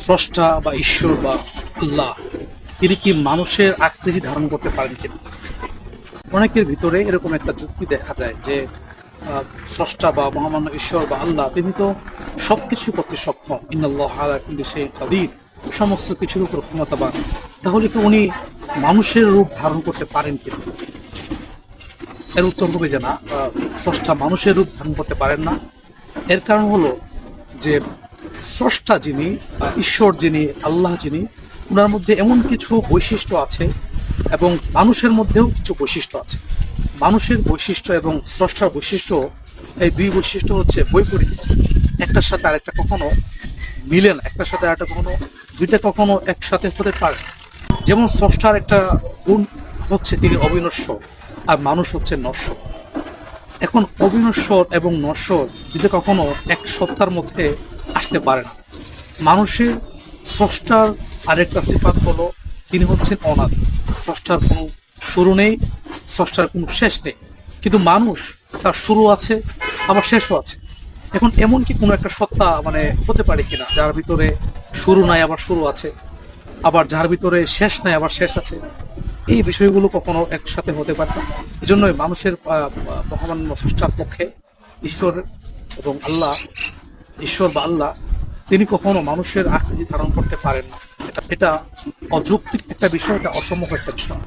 স্রষ্টা বা ঈশ্বর বা আল্লাহ তিনি কি মানুষের আকৃতি ধারণ করতে পারেন কিনা? অনেকের ভিতরে এরকম একটা যুক্তি দেখা যায় যে স্রষ্টা বা মহামান্য ঈশ্বর বা আল্লাহ তিনি তো সবকিছু করতে সক্ষম, ইন্নাল্লাহ আলা কুল্লি শাইইন কাদির, সমস্ত কিছুর উপর ক্ষমতাবান। তাহলে কি উনি মানুষের রূপ ধারণ করতে পারেন কিনা? এর উত্তর হবে যে না, স্রষ্টা মানুষের রূপ ধারণ করতে পারেন না। এর কারণ হলো যে স্রষ্টা যিনি, ঈশ্বর যিনি, আল্লাহ যিনি, ওনার মধ্যে এমন কিছু বৈশিষ্ট্য আছে এবং মানুষের মধ্যেও কিছু বৈশিষ্ট্য আছে। মানুষের বৈশিষ্ট্য এবং স্রষ্টার বৈশিষ্ট্য, এই দুই বৈশিষ্ট্য হচ্ছে বৈপরীত্য। একটার সাথে আরেকটা কখনো মিলে না, একটার সাথে আরেকটা কখনো, দুইটা কখনো একসাথে হতে পারে না। যেমন স্রষ্টার একটা গুণ হচ্ছে তিনি অবিনশ্বর, আর মানুষ হচ্ছে নশ্বর। এখন অবিনশ্বর এবং নশ্বর যদি কখনো এক সত্তার মধ্যে আসতে পারে না। মানুষের স্রষ্টার আরেকটা সিফাত হলো তিনি হচ্ছেন অনাদি। স্রষ্টার কোনো শুরু নেই, স্রষ্টার কোনো শেষ নেই। কিন্তু মানুষ, তার শুরু আছে আবার শেষও আছে। এখন এমন কি কোনো একটা সত্তা মানে হতে পারে কিনা যার ভিতরে শুরু নাই আবার শুরু আছে, আবার যার ভিতরে শেষ নাই আবার শেষ আছে? এই বিষয়গুলো কখনো একসাথে হতে পারে না। এই জন্যই মানুষের মহামান্য স্রষ্টার পক্ষে ঈশ্বর এবং আল্লাহ, ঈশ্বর বা আল্লাহ তিনি কখনো মানুষের আকৃতি ধারণ করতে পারেন না। এটা এটা অযৌক্তিক একটা বিষয়, এটা অসম্ভব একটা বিষয়।